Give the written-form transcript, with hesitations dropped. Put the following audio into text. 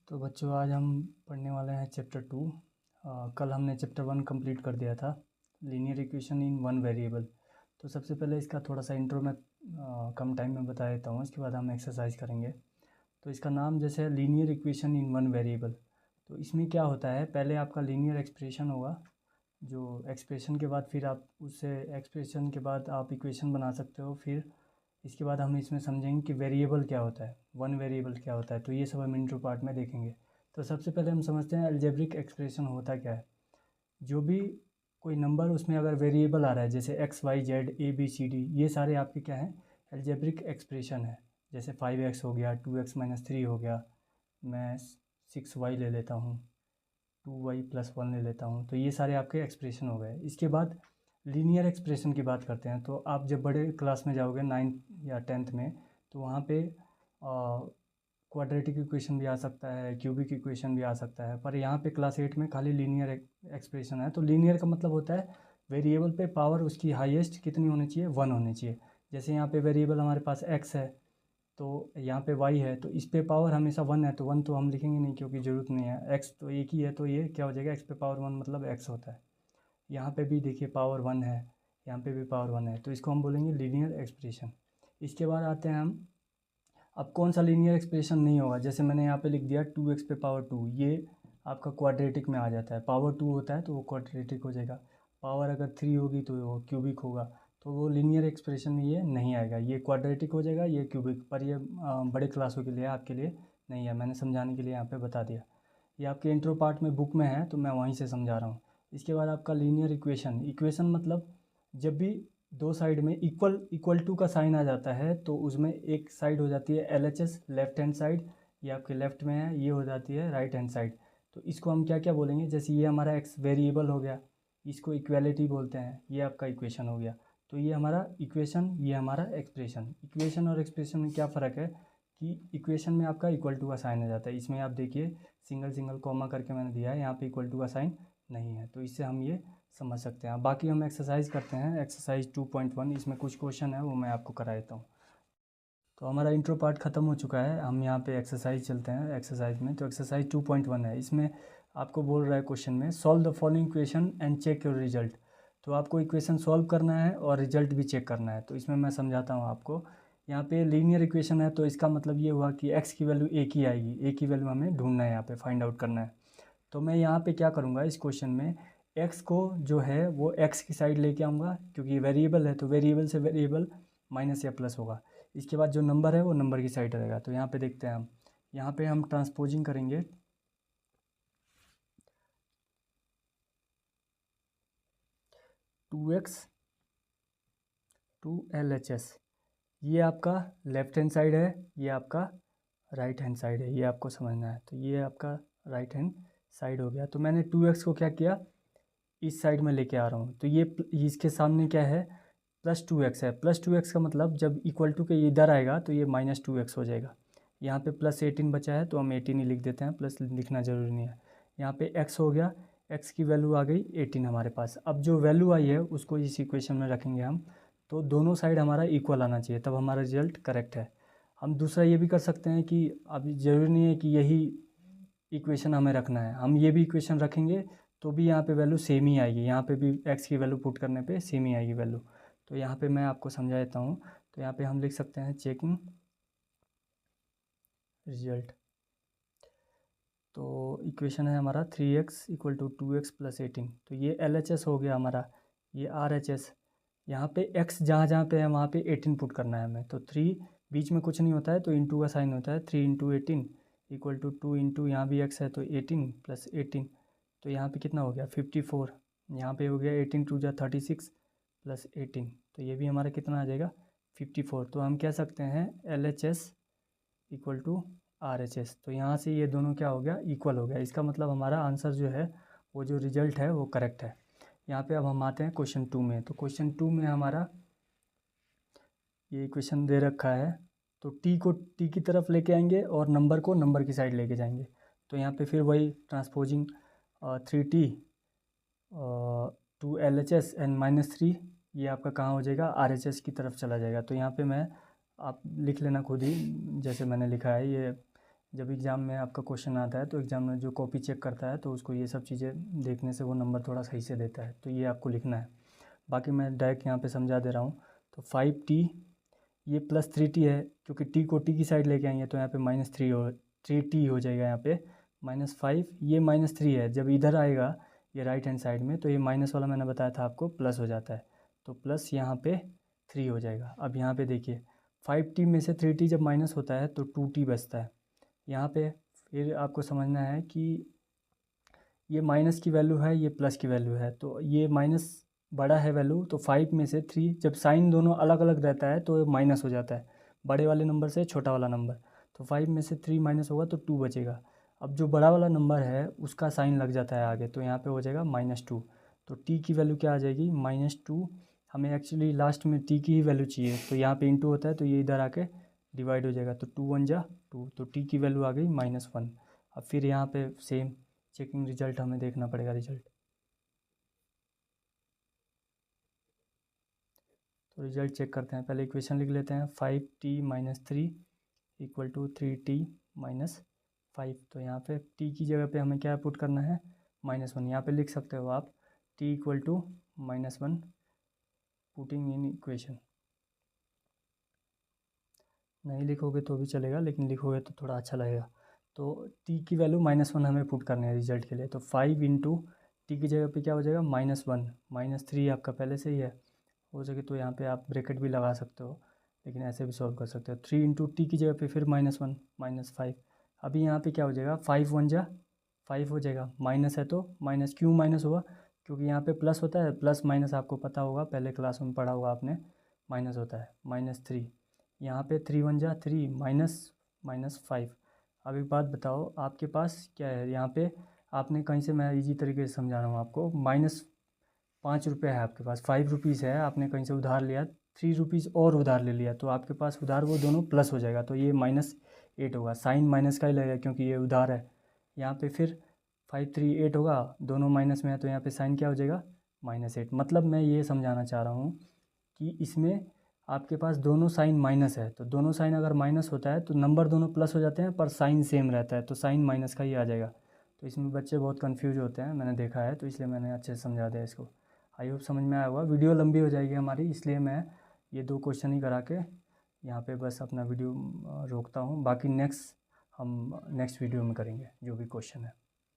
तो बच्चों आज हम पढ़ने वाले हैं चैप्टर 2। कल हमने चैप्टर 1 कंप्लीट कर दिया था, linear equation in one variable. तो सबसे पहले इसका थोड़ा सा इंट्रो मैं कम टाइम में बता देता हूँ, इसके बाद हम एक्सरसाइज करेंगे। तो इसका नाम जैसे है linear equation in one variable. तो इसमें क्या होता है, पहले आपका लीनियर एक्सप्रेशन होगा, जो एक्सप्रेशन के बाद फिर आप उससे एक्सप्रेशन के बाद आप इक्वेशन बना सकते हो। फिर इसके बाद हम इसमें समझेंगे कि वेरिएबल क्या होता है, वन वेरिएबल क्या होता है। तो ये सब हम इंट्रो पार्ट में देखेंगे। तो सबसे पहले हम समझते हैं अलजेब्रिक एक्सप्रेशन होता क्या है। जो भी कोई नंबर उसमें अगर वेरिएबल आ रहा है, जैसे X Y Z A B C D, ये सारे आपके क्या हैं, अलजेब्रिक एक्सप्रेशन है। जैसे 5x हो गया, 2x-3 हो गया, मैं 6y ले लेता हूँ, 2y+1 ले लेता हूँ। तो ये सारे आपके एक्सप्रेशन हो गए। इसके बाद लीनियर एक्सप्रेशन की बात करते हैं। तो आप जब बड़े क्लास में जाओगे 9th या 10th में, तो वहाँ पे क्वाड्रेटिक इक्वेशन भी आ सकता है, क्यूबिक इक्वेशन भी आ सकता है। पर यहाँ पे क्लास 8 में खाली लीनियर एक्सप्रेशन है। तो लीनियर का मतलब होता है वेरिएबल पे पावर उसकी हाईएस्ट कितनी होनी चाहिए, 1 होनी चाहिए। जैसे यहाँ पे वेरिएबल हमारे पास x है, तो यहाँ पे y है, तो इस पे पावर हमेशा 1 है, तो 1 तो हम लिखेंगे नहीं क्योंकि ज़रूरत नहीं है। x तो एक ही है, तो ये क्या हो जाएगा, x पे पावर 1 मतलब x होता है। यहाँ पे भी देखिए पावर 1 है, यहाँ पे भी पावर 1 है, तो इसको हम बोलेंगे लीनियर एक्सप्रेशन। इसके बाद आते हैं हम, अब कौन सा लीनियर एक्सप्रेशन नहीं होगा। जैसे मैंने यहाँ पे लिख दिया 2x पे पावर 2, ये आपका क्वाड्रेटिक में आ जाता है। पावर 2 होता है तो वो क्वाड्रेटिक हो जाएगा। पावर अगर 3 होगी तो वो क्यूबिक होगा, तो वो लीनियर एक्सप्रेशन में ये नहीं आएगा। ये क्वाड्रेटिक हो जाएगा, ये क्यूबिक। पर ये बड़े क्लासों के लिए, आपके लिए नहीं है। मैंने समझाने के लिए यहाँ पे बता दिया। ये आपके इंट्रो पार्ट में बुक में है, तो मैं वहीं से समझा रहा हूँ। इसके बाद आपका लीनियर इक्वेशन। इक्वेशन मतलब जब भी दो साइड में इक्वल इक्वल टू का साइन आ जाता है, तो उसमें एक साइड हो जाती है LHS, लेफ्ट हैंड साइड, ये आपके लेफ्ट में है, ये हो जाती है राइट हैंड साइड। तो इसको हम क्या क्या बोलेंगे, जैसे ये हमारा एक्स वेरिएबल हो गया, इसको इक्वेलिटी बोलते हैं, ये आपका इक्वेशन हो गया। तो ये हमारा इक्वेशन, ये हमारा एक्सप्रेशन। इक्वेशन और एक्सप्रेशन में क्या फ़र्क है कि इक्वेशन में आपका इक्वल टू का साइन आ जाता है, इसमें आप देखिए सिंगल सिंगल कॉमा करके मैंने दिया है, यहाँ पे इक्वल टू का साइन नहीं है। तो इससे हम ये समझ सकते हैं। बाकी हम एक्सरसाइज करते हैं, एक्सरसाइज 2.1, इसमें कुछ क्वेश्चन है वो मैं आपको करा देता हूँ। तो हमारा इंट्रो पार्ट ख़त्म हो चुका है, हम यहाँ पे एक्सरसाइज चलते हैं एक्सरसाइज में। तो एक्सरसाइज 2.1 है, इसमें आपको बोल रहा है क्वेश्चन में, solve the following equation and check your result. तो आपको इक्वेशन सॉल्व करना है और रिजल्ट भी चेक करना है। तो इसमें मैं समझाता हूँ आपको। यहाँ पे लीनियर इक्वेशन है, तो इसका मतलब ये हुआ कि x की वैल्यू एक ही आएगी, एक ही वैल्यू हमें ढूंढना है, यहाँ पे फाइंड आउट करना है। तो मैं यहाँ पे क्या करूँगा, इस क्वेश्चन में x को जो है वो x की साइड लेके आऊँगा, क्योंकि वेरिएबल है तो वेरिएबल से वेरिएबल माइनस या प्लस होगा। इसके बाद जो नंबर है वो नंबर की साइड रहेगा। तो यहाँ पे देखते हैं हम, यहाँ पे हम ट्रांसपोजिंग करेंगे। टू एक्स टू LHS, ये आपका लेफ्ट हैंड साइड है, ये आपका राइट हैंड साइड है, ये आपको समझना है। तो ये आपका राइट हैंड साइड हो गया। तो मैंने 2x को क्या किया, इस साइड में लेके आ रहा हूँ। तो ये इसके सामने क्या है, +2x है। +2x का मतलब जब इक्वल टू के इधर आएगा तो ये -2x हो जाएगा। यहाँ पे +18 बचा है, तो हम 18 ही लिख देते हैं, प्लस लिखना ज़रूरी नहीं है। यहाँ पे x हो गया, x की वैल्यू आ गई 18 हमारे पास। अब जो वैल्यू आई है उसको इस इक्वेशन में रखेंगे हम। तो दोनों साइड हमारा इक्वल आना चाहिए, तब हमारा रिजल्ट करेक्ट है। हम दूसरा ये भी कर सकते हैं कि अब ज़रूरी नहीं है कि यही इक्वेशन हमें रखना है, हम ये भी इक्वेशन रखेंगे तो भी यहाँ पे वैल्यू सेम ही आएगी। यहाँ पे भी x की वैल्यू पुट करने पे सेम ही आएगी वैल्यू। तो यहाँ पे मैं आपको समझा देता हूँ। तो यहाँ पे हम लिख सकते हैं चेकिंग रिजल्ट। तो इक्वेशन है हमारा 3x = 2x + 18। तो ये LHS हो गया हमारा, ये RHS। यहाँ पे x जहाँ जहाँ पे है वहाँ पे 18 पुट करना है हमें। तो 3 बीच में कुछ नहीं होता है, तो इंटू का साइन होता है, 3 × 18 = 2 इंटू, यहाँ भी x है तो 18 + 18, तो यहाँ पे कितना हो गया 54। यहाँ पे हो गया 18 × 2 = 36 + 18, तो ये भी हमारा कितना आ जाएगा 54। तो हम कह सकते हैं LHS = RHS। तो यहाँ से ये दोनों क्या हो गया, इक्वल हो गया। इसका मतलब हमारा आंसर जो है, वो जो रिजल्ट है वो करेक्ट है। यहाँ पे अब हम आते हैं क्वेश्चन 2 में। तो क्वेश्चन 2 में हमारा ये इक्वेशन दे रखा है, तो t को t की तरफ लेके आएंगे और नंबर को नंबर की साइड लेके जाएंगे। तो यहाँ पे फिर वही transposing 3t to LHS and -3, ये आपका कहाँ हो जाएगा, RHS की तरफ चला जाएगा। तो यहाँ पे मैं, आप लिख लेना खुद ही जैसे मैंने लिखा है, ये जब एग्ज़ाम में आपका क्वेश्चन आता है तो एग्ज़ाम में जो कॉपी चेक करता है तो उसको ये सब चीज़ें देखने से वो नंबर थोड़ा सही से देता है, तो ये आपको लिखना है। बाकी मैं डायरेक्ट यहाँ पे समझा दे रहा हूँ। तो 5t ये प्लस 3t है, क्योंकि t को t की साइड लेके आएंगे तो यहाँ पे -3t हो जाएगा। यहाँ पे -5 ये -3 है, जब इधर आएगा ये राइट हैंड साइड में तो ये माइनस वाला मैंने बताया था आपको प्लस हो जाता है, तो प्लस यहाँ पे 3 हो जाएगा। अब यहाँ पे देखिए 5t में से 3t जब माइनस होता है तो 2t बचता है। यहाँ पे फिर आपको समझना है कि ये माइनस की वैल्यू है, ये प्लस की वैल्यू है, तो ये माइनस बड़ा है वैल्यू, तो 5 में से 3 जब साइन दोनों अलग अलग रहता है तो माइनस हो जाता है बड़े वाले नंबर से छोटा वाला नंबर। तो 5 में से 3 माइनस होगा तो 2 बचेगा। अब जो बड़ा वाला नंबर है उसका साइन लग जाता है आगे, तो यहाँ पे हो जाएगा -2। तो t की वैल्यू क्या आ जाएगी -2। हमें एक्चुअली लास्ट में t की ही वैल्यू चाहिए, तो यहाँ पे इंटू होता है तो ये इधर आके डिवाइड हो जाएगा, तो 2 1 जा 2, तो t की वैल्यू आ गई -1। अब फिर यहाँ पे सेम चेकिंग रिजल्ट हमें देखना पड़ेगा रिजल्ट। तो रिजल्ट चेक करते हैं, पहले इक्वेशन लिख लेते हैं। 5t - 3 = 3t - 5। तो यहाँ पे t की जगह पे हमें क्या पुट करना है -1। यहाँ पे लिख सकते हो आप t = -1 पुटिंग इन इक्वेशन। नहीं लिखोगे तो भी चलेगा, लेकिन लिखोगे तो थोड़ा अच्छा लगेगा। तो t की वैल्यू -1 हमें पुट करनी है रिजल्ट के लिए। तो 5 × t की जगह पे क्या हो जाएगा -1 -3 आपका पहले से ही है। हो सके तो यहाँ पे आप ब्रैकेट भी लगा सकते हो, लेकिन ऐसे भी सॉल्व कर सकते हो। 3 × t की जगह पे फिर -1 -5। अभी यहाँ पे क्या हो जाएगा 5 1 जा 5 हो जाएगा, माइनस है तो माइनस, क्यों माइनस हुआ क्योंकि यहाँ पे प्लस होता है, प्लस माइनस आपको पता होगा, पहले क्लास में पढ़ा होगा आपने, माइनस होता है -3। यहाँ पे 3 1 जा 3 -5। अब एक बात बताओ आपके पास क्या है यहाँ पे, आपने कहीं से, मैं इजी तरीके से समझा रहा हूँ आपको, -5 रुपये है आपके पास, 5 रुपीज़ है, आपने कहीं से उधार लिया, 3 रुपीज़ और उधार ले लिया, तो आपके पास उधार वो दोनों प्लस हो जाएगा, तो ये -8 होगा। साइन माइनस का ही लगेगा क्योंकि ये उधार है। यहाँ पे फिर 5 3 8 होगा, दोनों माइनस में है तो यहाँ पे साइन क्या हो जाएगा -8। मतलब मैं ये समझाना चाह रहा हूँ कि इसमें आपके पास दोनों साइन माइनस है, तो दोनों साइन अगर माइनस होता है तो नंबर दोनों प्लस हो जाते हैं पर साइन सेम रहता है, तो साइन माइनस का ही आ जाएगा। तो इसमें बच्चे बहुत कंफ्यूज होते हैं, मैंने देखा है, तो इसलिए मैंने अच्छे से समझा दिया इसको। आई होप समझ में आया होगा। वीडियो लंबी हो जाएगी हमारी, इसलिए मैं ये 2 क्वेश्चन ही करा के यहाँ पे बस अपना वीडियो रोकता हूँ। बाकी हम नेक्स्ट वीडियो में करेंगे जो भी क्वेश्चन है।